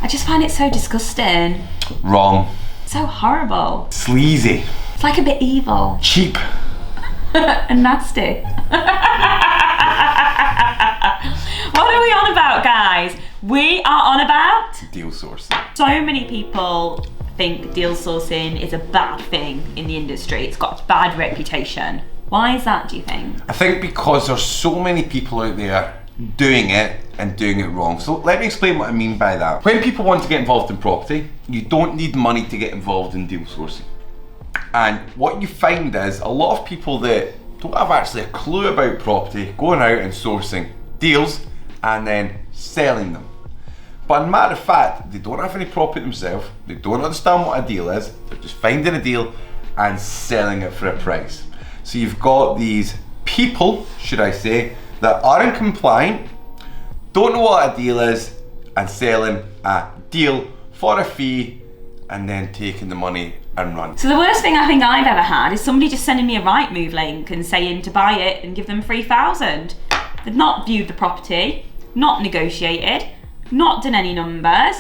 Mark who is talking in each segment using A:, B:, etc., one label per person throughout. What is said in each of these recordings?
A: I just find it so disgusting.
B: Wrong.
A: So horrible.
B: Sleazy.
A: It's like a bit evil.
B: Cheap.
A: And nasty. What are we on about, guys? We are on about
B: Deal sourcing.
A: So many people think deal sourcing is a bad thing in the industry. It's got a bad reputation. Why is that, do you think?
B: I think because there's so many people out there doing it and doing it wrong. So let me explain what I mean by that. When people want to get involved in property, you don't need money to get involved in deal sourcing. And what you find is a lot of people that don't have actually a clue about property going out and sourcing deals and then selling them. But in matter of fact, they don't have any property themselves, they don't understand what a deal is, they're just finding a deal and selling it for a price. So you've got these people, should I say, that aren't compliant, don't know what a deal is, and selling a deal for a fee and then taking the money and run.
A: So the worst thing I think I've ever had is somebody just sending me a Rightmove link and saying to buy it and give them 3,000. They've not viewed the property, not negotiated, not done any numbers.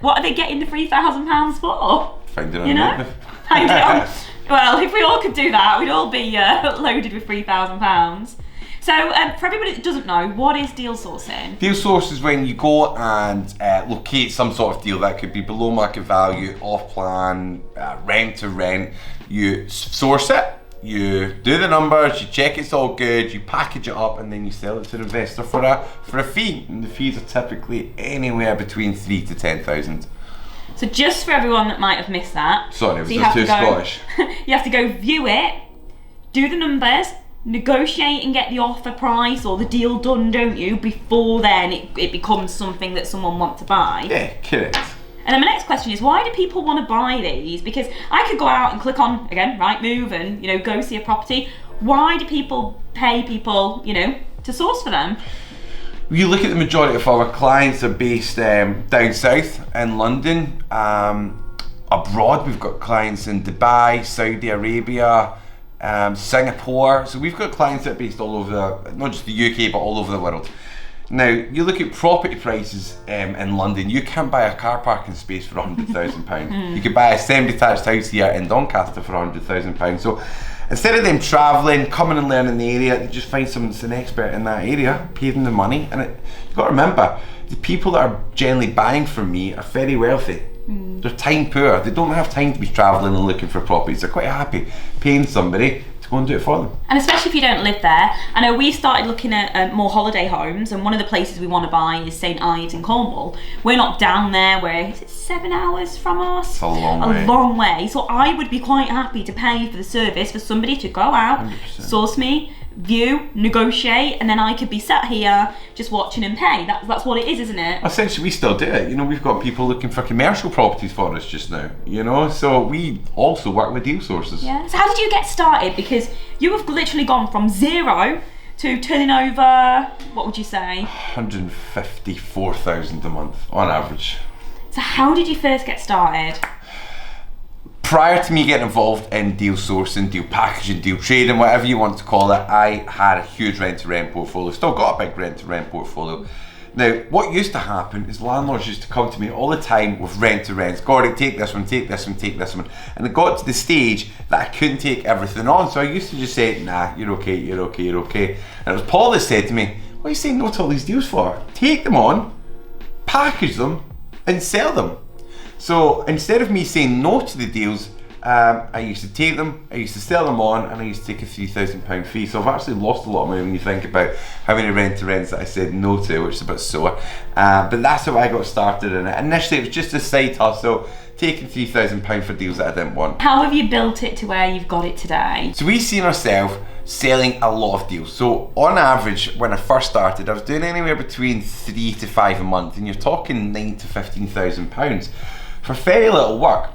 A: What are they getting the £3,000 for?
B: Find it on
A: you know?
B: Rightmove.
A: Find it on. Well, if we all could do that, we'd all be loaded with £3,000. So, for everybody that doesn't know, what is deal sourcing?
B: Deal source is when you go and locate some sort of deal that could be below market value, off plan, rent to rent. You source it, you do the numbers, you check it's all good, you package it up, and then you sell it to an investor for a fee. And the fees are typically anywhere between 3 to 10,000.
A: So just for everyone that might have missed that.
B: Sorry, it was
A: so
B: just too Scottish.
A: You have to go view it, do the numbers, negotiate and get the offer price or the deal done, don't you? Before then it becomes something that someone wants to buy.
B: Yeah, correct.
A: And then my next question is, why do people want to buy these? Because I could go out and click on, again, Rightmove and, go see a property. Why do people pay people, to source for them?
B: You look at the majority of our clients are based down south in London. Abroad, we've got clients in Dubai, Saudi Arabia, Singapore. So we've got clients that are based all over, not just the UK, but all over the world. Now, you look at property prices in London, you can't buy a car parking space for £100,000. You could buy a semi-detached house here in Doncaster for £100,000. So instead of them travelling, coming and learning the area, they just find someone that's an expert in that area, pay them the money. And you've got to remember, the people that are generally buying from me are very wealthy. They're time poor. They don't have time to be travelling and looking for properties. They're quite happy paying somebody to go and do it for them.
A: And especially if you don't live there. I know we've started looking at more holiday homes, and one of the places we want to buy is St Ives in Cornwall. We're not down there, is it 7 hours from us?
B: It's a long way.
A: So I would be quite happy to pay for the service for somebody to go out,
B: 100%.
A: source me, view, negotiate, and then I could be sat here just watching and pay. That's what it is, isn't it?
B: Essentially, we still do it. We've got people looking for commercial properties for us just now. So we also work with deal sources.
A: Yeah. So how did you get started? Because you have literally gone from zero to turning over, what would you say?
B: 154,000 a month on average.
A: So how did you first get started?
B: Prior to me getting involved in deal sourcing, deal packaging, deal trading, whatever you want to call it, I had a huge rent-to-rent portfolio, still got a big rent-to-rent portfolio. Now, what used to happen is landlords used to come to me all the time with rent-to-rents. Gordon, take this one, take this one, take this one. And it got to the stage that I couldn't take everything on, so I used to just say, nah, you're okay, you're okay, you're okay. And it was Paul that said to me, what are you saying no to all these deals for? Take them on, package them, and sell them. So instead of me saying no to the deals, I used to take them, I used to sell them on, and I used to take a £3,000 fee. So I've actually lost a lot of money when you think about how many rent-to-rents that I said no to, which is a bit sore. But that's how I got started in it. Initially, it was just a side hustle, taking £3,000 for deals that I didn't want.
A: How have you built it to where you've got it today?
B: So we've seen ourselves selling a lot of deals. So on average, when I first started, I was doing anywhere between 3 to 5 a month, and you're talking £9,000 to £15,000 for very little work.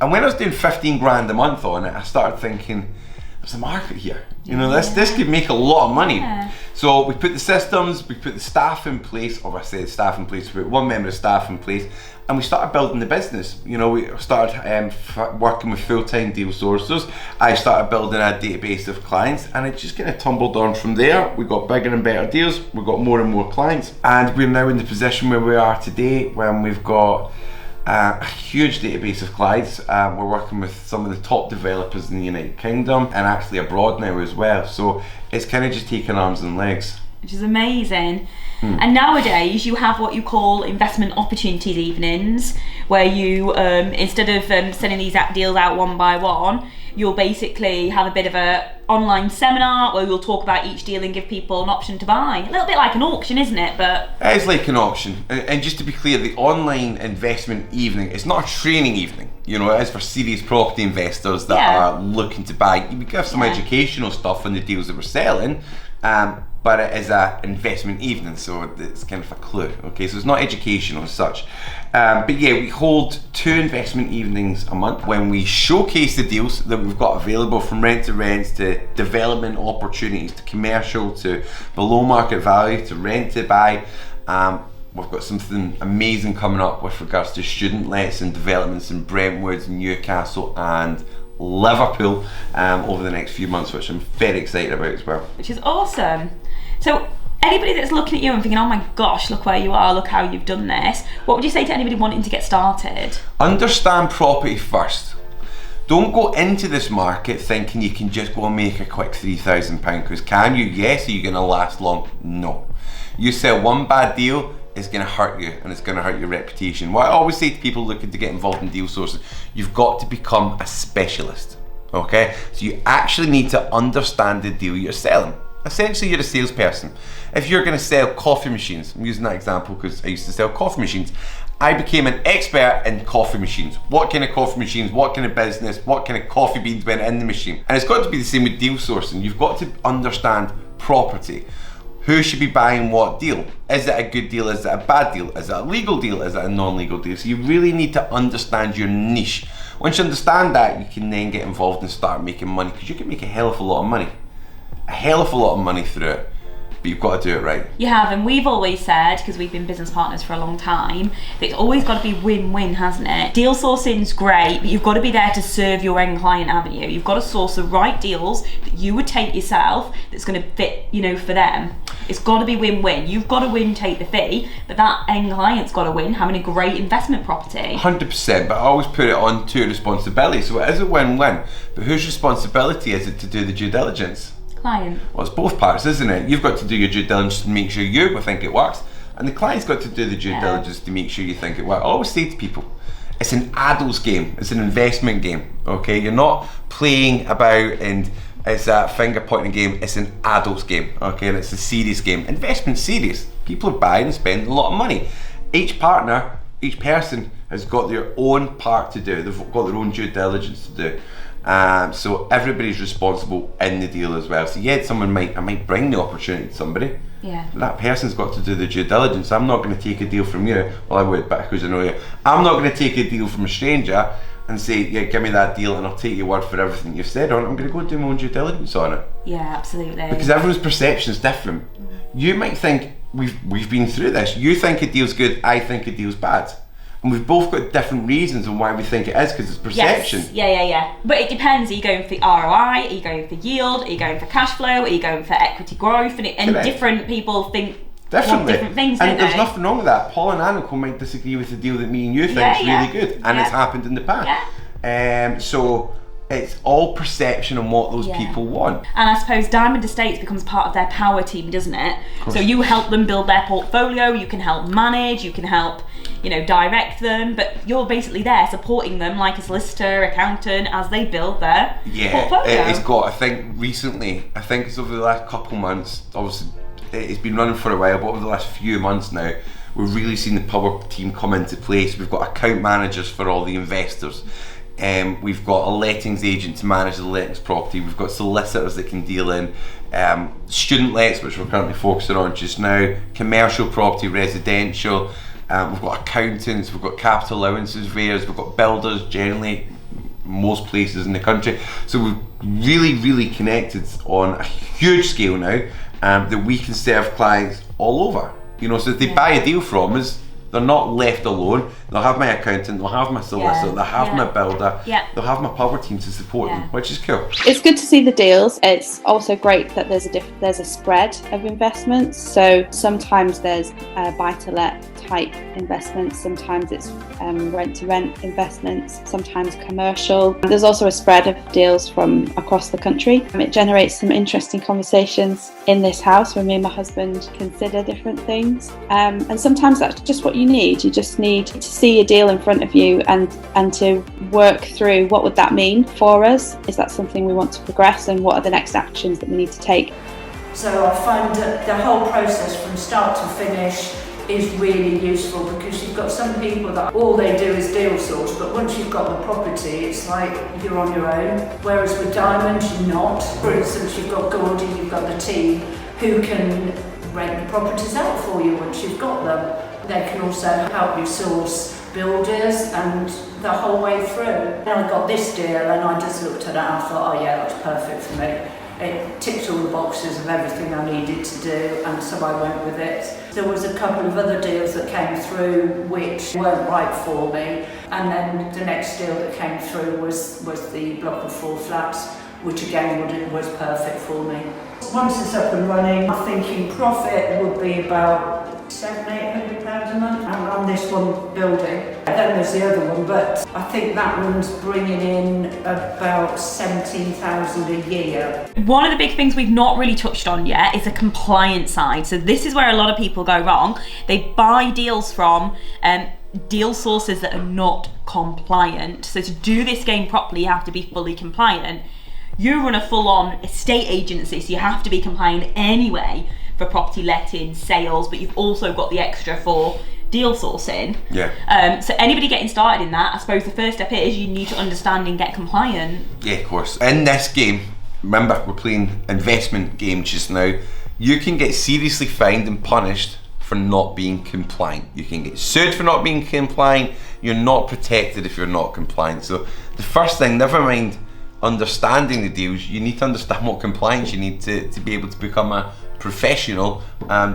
B: And when I was doing 15 grand a month on it, I started thinking, there's a market here. This could make a lot of money.
A: Yeah.
B: So we put the systems, we put the staff in place, or I say staff in place, we put one member of staff in place, and we started building the business. You know, we started working with full-time deal sourcers. I started building a database of clients, and it just kind of tumbled on from there. We got bigger and better deals, we got more and more clients, and we're now in the position where we are today, when we've got a huge database of clients. We're working with some of the top developers in the United Kingdom, and actually abroad now as well. So it's kind of just taking arms and legs.
A: Which is amazing. And nowadays you have what you call investment opportunities evenings, where you, instead of sending these deals out one by one, you'll basically have a bit of a online seminar where you'll talk about each deal and give people an option to buy. A little bit like an auction, isn't it? But
B: it is like an auction. And just to be clear, the online investment evening, it's not a training evening. You know, it is for serious property investors that are looking to buy. We give some educational stuff on the deals that we're selling, but it is an investment evening, so it's kind of a clue. Okay, so it's not educational as such. But yeah, we hold 2 investment evenings a month when we showcase the deals that we've got available, from rent to rents to development opportunities to commercial to below market value to rent to buy. We've got something amazing coming up with regards to student lets and developments in Brentwood, Newcastle and Liverpool over the next few months, which I'm very excited about as well.
A: Which is awesome. So anybody that's looking at you and thinking, oh my gosh, look where you are, look how you've done this, what would you say to anybody wanting to get started?
B: Understand property first. Don't go into this market thinking you can just go and make a quick £3,000, because can you? Yes. Are you going to last long? No. You sell one bad deal, it's going to hurt you, and it's going to hurt your reputation. What I always say to people looking to get involved in deal sourcing, you've got to become a specialist. Okay? So you actually need to understand the deal you're selling. Essentially, you're a salesperson. If you're going to sell coffee machines, I'm using that example because I used to sell coffee machines. I became an expert in coffee machines. What kind of coffee machines, what kind of business, what kind of coffee beans went in the machine. And it's got to be the same with deal sourcing. You've got to understand property. Who should be buying what deal? Is it a good deal? Is it a bad deal? Is it a legal deal? Is it a non-legal deal? So you really need to understand your niche. Once you understand that, you can then get involved and start making money, because you can make a hell of a lot of money. A hell of a lot of money through it. But you've got to do it right.
A: You have, and we've always said, because we've been business partners for a long time, that it's always got to be win-win, hasn't it? Deal sourcing's great, but you've got to be there to serve your end client, haven't you? You've got to source the right deals that you would take yourself, that's going to fit, you know, for them. It's got to be win-win. You've got to win, take the fee, but that end client's got to win, having a great investment property.
B: 100%, but I always put it on to responsibility. So it is a win-win, but whose responsibility is it to do the due diligence?
A: Client.
B: Well, it's both parts, isn't it? You've got to do your due diligence to make sure you think it works, and the client's got to do the due diligence to make sure you think it works. I always say to people, it's an adult's game, it's an investment game, okay? You're not playing about and it's a finger pointing game, it's an adult's game, okay? And it's a serious game. Investment's serious. People are buying and spending a lot of money. Each partner, each person has got their own part to do, they've got their own due diligence to do. So everybody's responsible in the deal as well. So yeah, I might bring the opportunity to somebody.
A: Yeah.
B: But that person's got to do the due diligence. I'm not going to take a deal from you. Well, I would, but because I know you. I'm not going to take a deal from a stranger and say, yeah, give me that deal and I'll take your word for everything you've said on it. I'm going to go do my own due diligence on it.
A: Yeah, absolutely.
B: Because everyone's perception is different. You might think, we've been through this. You think a deal's good, I think a deal's bad. And we've both got different reasons on why we think it is, because it's perception.
A: Yes. Yeah. But it depends. Are you going for ROI? Are you going for yield? Are you going for cash flow? Are you going for equity growth? And different people think different things,
B: and there's nothing wrong with that. Paul and Annika might disagree with the deal that me and you think is really good, and it's happened in the past. So it's all perception on what those people want.
A: And I suppose Diamond Estates becomes part of their power team, doesn't it? So you help them build their portfolio, you can help manage, you can help, direct them, but you're basically there supporting them like a solicitor, accountant, as they build their portfolio.
B: It's got, I think it's over the last couple months, obviously it's been running for a while, but over the last few months now, we've really seen the power team come into place. We've got account managers for all the investors. We've got a lettings agent to manage the lettings property. We've got solicitors that can deal in student lets, which we're currently focusing on just now, commercial property, residential. We've got accountants, we've got capital allowances surveyors, we've got builders generally, most places in the country. So we've really connected on a huge scale now, that we can serve clients all over. You know, so if they buy a deal from us, they're not left alone. They'll have my accountant, they'll have my solicitor, they'll have my builder, they'll have my power team to support them, which is cool.
C: It's good to see the deals. It's also great that there's a spread of investments. So sometimes there's buy-to-let type investments, sometimes it's rent-to-rent investments, sometimes commercial. There's also a spread of deals from across the country. It generates some interesting conversations in this house when me and my husband consider different things. And sometimes that's just what you need. You just need to see a deal in front of you and to work through what would that mean for us. Is that something we want to progress, and what are the next actions that we need to take?
D: So I find that the whole process from start to finish is really useful, because you've got some people that all they do is deal source, but once you've got the property, it's like you're on your own. Whereas with Diamonds, you're not. For instance, you've got Gordon, you've got the team who can rent the properties out for you once you've got them. They can also help you source builders and the whole way through. And I got this deal and I just looked at it and I thought, oh yeah, that's perfect for me. It ticked all the boxes of everything I needed to do, and so I went with it. There was a couple of other deals that came through which weren't right for me, and then the next deal that came through was the block of 4 flats, which again was perfect for me. Once it's up and running, I'm thinking profit would be about £700-800 a month on this one building. Then there's the other one, but I think that one's bringing in about 17,000 a year.
A: One of the big things we've not really touched on yet is the compliance side. So this is where a lot of people go wrong. They buy deals from deal sources that are not compliant. So to do this game properly, you have to be fully compliant. You run a full-on estate agency, so you have to be compliant anyway for property letting, sales, but you've also got the extra for deal sourcing.
B: Yeah.
A: So anybody getting started in that, I suppose the first step is you need to understand and get compliant.
B: Yeah, of course. In this game, remember we're playing investment game just now, you can get seriously fined and punished for not being compliant. You can get sued for not being compliant. You're not protected if you're not compliant. So the first thing, never mind understanding the deals, you need to understand what compliance you need to be able to become a professional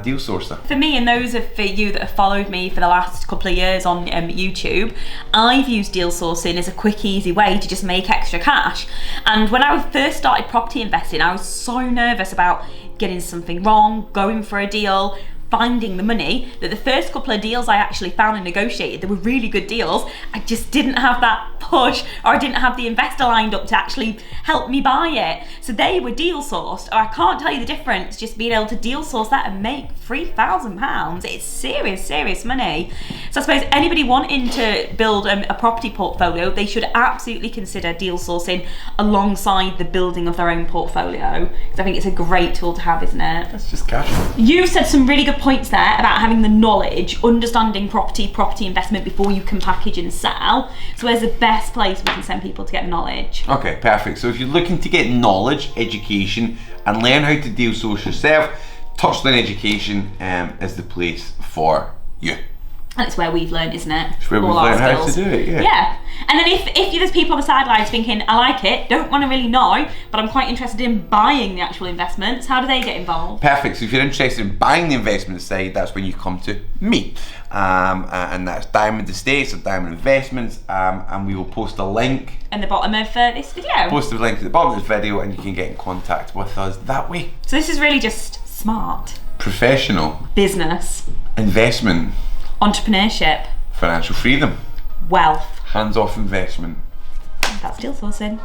B: deal sourcer. For
A: me, and those of you that have followed me for the last couple of years on YouTube, I've used deal sourcing as a quick, easy way to just make extra cash. And when I first started property investing, I was so nervous about getting something wrong, going for a deal, finding the money, that the first couple of deals I actually found and negotiated, they were really good deals. I just didn't have that push, or I didn't have the investor lined up to actually help me buy it. So they were deal sourced, or I can't tell you the difference just being able to deal source that and make £3,000. It's serious money. So I suppose anybody wanting to build a property portfolio, they should absolutely consider deal sourcing alongside the building of their own portfolio, because I think it's a great tool to have, isn't it?
B: That's just cash.
A: You've said some really good points there about having the knowledge, understanding property investment before you can package and sell. So where's the best place we can send people to get the knowledge?
B: Okay, perfect. So if you're looking to get knowledge, education, and learn how to deal source yourself, Touchstone Education is the place for you.
A: And it's where we've learned, isn't it?
B: It's where we've learned how to do it, yeah.
A: Yeah. And then if there's people on the sidelines thinking, I like it, don't want to really know, but I'm quite interested in buying the actual investments, how do they get involved?
B: Perfect. So if you're interested in buying the investment side, that's when you come to me. And that's Diamond Estates or Diamond Investments, and we will post a link
A: in the bottom of this video.
B: Post the link at the bottom of this video and you can get in contact with us that way.
A: So this is really just smart.
B: Professional.
A: Business.
B: Investment.
A: Entrepreneurship.
B: Financial freedom.
A: Wealth.
B: Hands-off investment.
A: That's deal sourcing.